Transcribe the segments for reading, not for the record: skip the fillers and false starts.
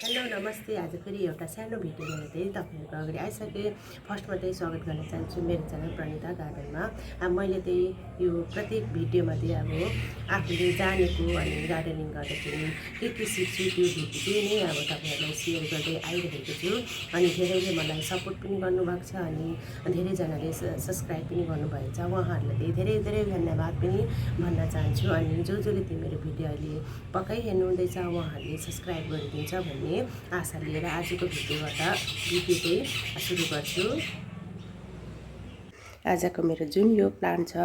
Hello नमस्ते। आज फेरि एउटा सानो भिडियो लिएर चाहिँ तपाईँहरूको अगाडि आइसकेँ। फर्स्टमा चाहिँ स्वागत गर्न चाहन्छु मेरो च्यानल प्रणिता गार्डनमा। अब मैले चाहिँ यो प्रत्येक भिडियोमा चाहिँ अब आफूले जानेको अनि गार्डनिङ गर्दाखेरि के सिक्छु त्यो भिडियो चाहिँ नै अब तपाईँहरूलाई सेयर गर्दै आइरहेको छु। अनि धेरैले मलाई सपोर्ट पनि गर्नुभएको छ अनि धेरैजनाले सब्सक्राइब पनि गर्नुभएको छ। उहाँहरूलाई धेरै धेरै धन्यवाद पनि भन्न चाहन्छु। अनि जसले त्यो मेरो भिडियो अहिले पक्कै हेर्नुहुँदैछ उहाँहरूले सब्सक्राइब गरिदिन्छ भन्ने आशा लिएर आजको भिडियो चाहिँ सुरु गर्छु। आजको मेरो जुन यो प्लान्ट छ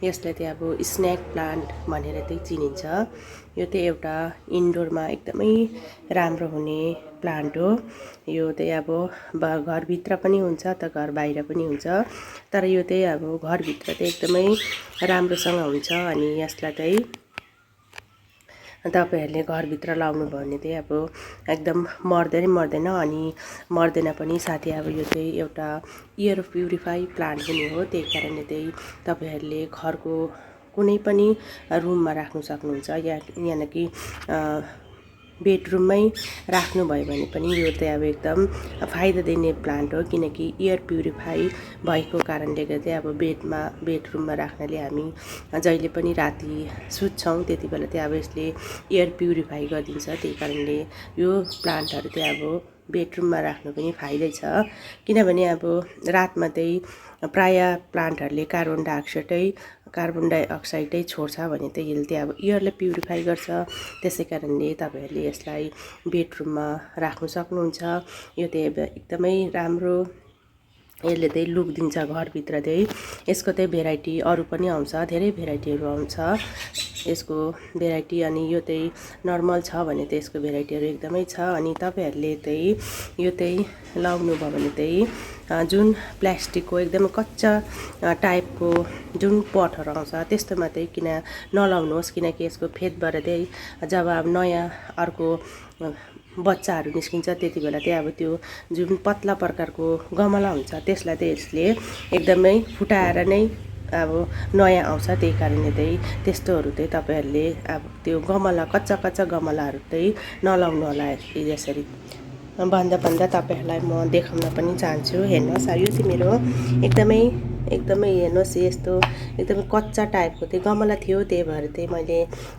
यसलाई चाहिँ अब स्नेक प्लान्ट भनेर चाहिँ चिनिन्छ। यो चाहिँ एउटा इन्डोरमा एकदमै राम्रो हुने प्लान्ट हो। यो चाहिँ अब घरभित्र पनि हुन्छ त घर बाहिर पनि हुन्छ, तर यो चाहिँ अब घरभित्र चाहिँ एकदमै राम्रोसँग हुन्छ। अनि यसलाई चाहिँ तपाईहरूले घरभित्र लाउनु भयो भने चाहिँ अब एकदम मर्दैन अनि मर्दैन पनि। साथै अब यो चाहिँ एउटा एयर प्युरिफाई प्लान्ट पनि हो। त्यही कारणले चाहिँ तपाईँहरूले घरको कुनै पनि रुममा राख्नु सक्नुहुन्छ, यानि कि बेडरुममै राख्नुभयो भने पनि यो चाहिँ अब एकदम फाइदा दिने प्लान्ट हो। किनकि एयर प्युरिफाई भएको कारणले गर्दा अब बेडरुममा राख्नाले हामी जहिले पनि राति सुत्छौँ त्यति बेला चाहिँ अब यसले एयर प्युरिफाई गरिदिन्छ। त्यही कारणले यो प्लान्टहरू चाहिँ अब बेडरुममा राख्नु पनि फाइदै छ। किनभने अब रातमा चाहिँ प्रायः प्लान्टहरूले कार्बन डाइअक्साइडै छोड्छ भने चाहिँ यसले चाहिँ अब एयरलाई प्युरिफाई गर्छ। त्यसै कारणले तपाईँहरूले यसलाई बेडरुममा राख्नु सक्नुहुन्छ। यो चाहिँ एकदमै राम्रो यसले चाहिँ लुक दिन्छ घरभित्र चाहिँ। यसको चाहिँ भेराइटी अरू पनि आउँछ, धेरै भेराइटीहरू आउँछ यसको भेराइटी। अनि यो चाहिँ नर्मल छ भने चाहिँ यसको भेराइटीहरू एकदमै छ। अनि तपाईँहरूले चाहिँ यो चाहिँ लाउनु भयो भने चाहिँ जुन प्लास्टिकको एकदमै कच्चा टाइपको जुन पटहरू आउँछ त्यस्तोमा चाहिँ नलाउनुहोस्। किनकि यसको फेदबाट चाहिँ जब अब नयाँ अर्को बच्चाहरू निस्किन्छ त्यति बेला चाहिँ अब त्यो जुन पतला प्रकारको गमला हुन्छ त्यसलाई चाहिँ यसले एकदमै फुटाएर नै अब नयाँ आउँछ। त्यही कारणले चाहिँ त्यस्तोहरू चाहिँ तपाईँहरूले अब त्यो कच्चा गमलाहरू चाहिँ नलाउनु होला। यसरी भन्दा तपाईँहरूलाई म देखाउन पनि चाहन्छु। हेर्नुहोस्, यो चाहिँ मेरो एकदमै हेर्नुहोस्, यस्तो एकदमै कच्चा टाइपको चाहिँ गमला थियो, त्यही भएर चाहिँ मैले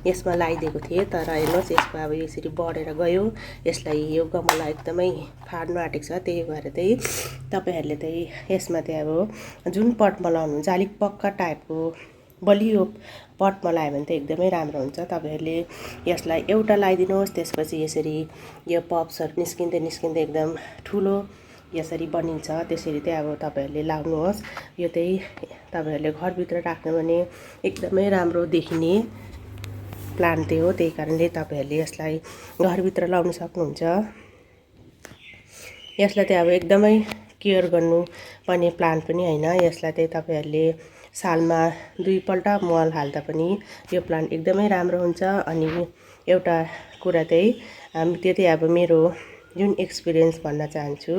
यसमा लगाइदिएको थिएँ। तर हेर्नुहोस् यसको अब यसरी बढेर गयो। यसलाई यो गमला एकदमै फाड्नु आँटेको छ। त्यही भएर चाहिँ तपाईँहरूले चाहिँ यसमा चाहिँ अब जुन पटमा लाउनुहुन्छ अलिक पक्का टाइपको बलियो पटमा लगायो भने चाहिँ एकदमै राम्रो हुन्छ। तपाईँहरूले यसलाई एउटा लगाइदिनुहोस्, त्यसपछि यसरी यो पप्सहरू निस्किँदै एकदम ठुलो यसरी बनिन्छ। त्यसरी चाहिँ अब तपाईँहरूले लाउनुहोस्। यो चाहिँ तपाईँहरूले घरभित्र राख्नु भने एकदमै राम्रो देखिने प्लान्ट हो। त्यही कारणले तपाईँहरूले यसलाई घरभित्र लाउन सक्नुहुन्छ। यसलाई चाहिँ अब एकदमै केयर गर्नुपर्ने प्लान्ट पनि होइन। यसलाई चाहिँ तपाईँहरूले सालमा 2 पल्ट मल हाल्दा पनि यो प्लान्ट एकदमै राम्रो हुन्छ। अनि एउटा कुरा चाहिँ त्यो चाहिँ अब मेरो जुन एक्सपिरियन्स भन्न चाहन्छु,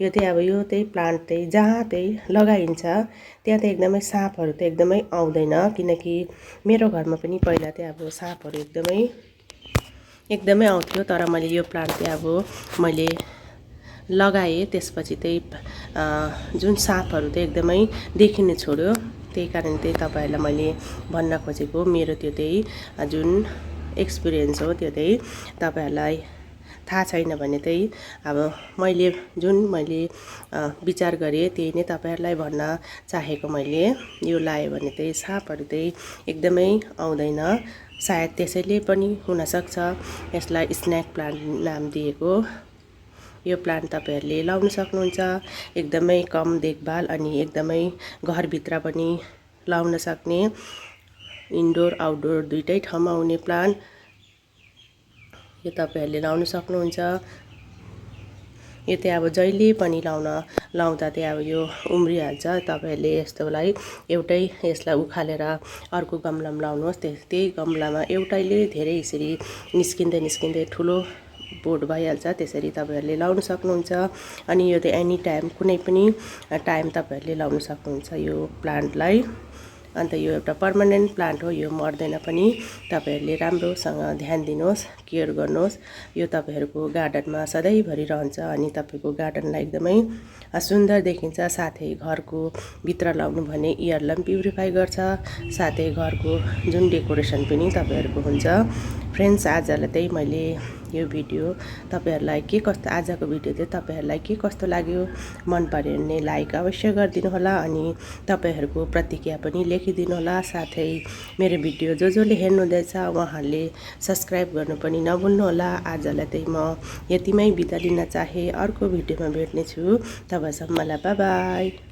यो चाहिँ प्लान्ट चाहिँ जहाँ चाहिँ लगाइन्छ त्यहाँ चाहिँ एकदमै साँपहरू चाहिँ एकदमै आउँदैन। किनकि मेरो घरमा पनि पहिला चाहिँ अब साँपहरू एकदमै आउँथ्यो। तर मैले यो प्लान्ट चाहिँ अब मैले लगाएँ त्यसपछि चाहिँ जुन साँपहरू चाहिँ एकदमै देखिनु छोड्यो। त्यही कारण चाहिँ तपाईँहरूलाई मैले भन्न खोजेको मेरो त्यो चाहिँ जुन एक्सपिरियन्स हो त्यो चाहिँ तपाईँहरूलाई थाहा छैन भने चाहिँ अब मैले विचार गरेँ त्यही नै तपाईँहरूलाई भन्न चाहेको। मैले यो लाएँ भने चाहिँ साँपहरू चाहिँ एकदमै आउँदैन। सायद त्यसैले पनि हुनसक्छ यसलाई स्नेक प्लान्ट नाम दिएको। यो प्लान्ट तपाईँहरूले लाउन सक्नुहुन्छ। एकदमै कम देखभाल अनि एकदमै घरभित्र पनि लाउन सक्ने, इन्डोर आउटडोर दुइटै ठाउँमा हुने प्लान्ट यो तपाईँहरूले लाउन सक्नुहुन्छ। यो चाहिँ अब जहिले पनि लाउँदा चाहिँ अब यो उम्रिहाल्छ। तपाईँहरूले यस्तोलाई यसलाई उखालेर अर्को गमलामा लाउनुहोस्। त्यही गमलामा एउटैले धेरै यसरी निस्किँदै ठुलो बोट भइहाल्छ। त्यसरी तपाईँहरूले लाउन सक्नुहुन्छ। अनि यो चाहिँ एनी टाइम कुनै पनि टाइम तपाईँहरूले लाउन सक्नुहुन्छ यो प्लान्टलाई। अन्त यो एउटा पर्मानेन्ट प्लान्ट हो, यो मर्दैन पनि। तपाईँहरूले राम्रोसँग ध्यान दिनुहोस्, केयर गर्नुहोस्। यो तपाईँहरूको गार्डनमा सधैँभरि रहन्छ अनि तपाईँको गार्डनलाई एकदमै सुन्दर देखिन्छ। साथै घरको भित्र लगाउनु भने एयरलाई पनि प्युरिफाई गर्छ, साथै घरको जुन डेकोरेसन पनि तपाईँहरूको हुन्छ। फ्रेन्ड्स, आजलाई चाहिँ मैले यो भिडियो तपाईँहरूलाई के कस्तो, आजको भिडियो चाहिँ तपाईँहरूलाई के कस्तो लाग्यो, मन पर्यो भने लाइक अवश्य गरिदिनु होला अनि तपाईँहरूको प्रतिक्रिया पनि लेखिदिनु होला। साथै मेरो भिडियो जसले हेर्नुहुँदैछ उहाँहरूले सब्सक्राइब गर्नु पनि नभुल्नु होला। आजलाई चाहिँ म यतिमै बिदा लिन चाहे। अर्को भिडियोमा भेट्नेछु। तबसम्मलाई बाई बाई।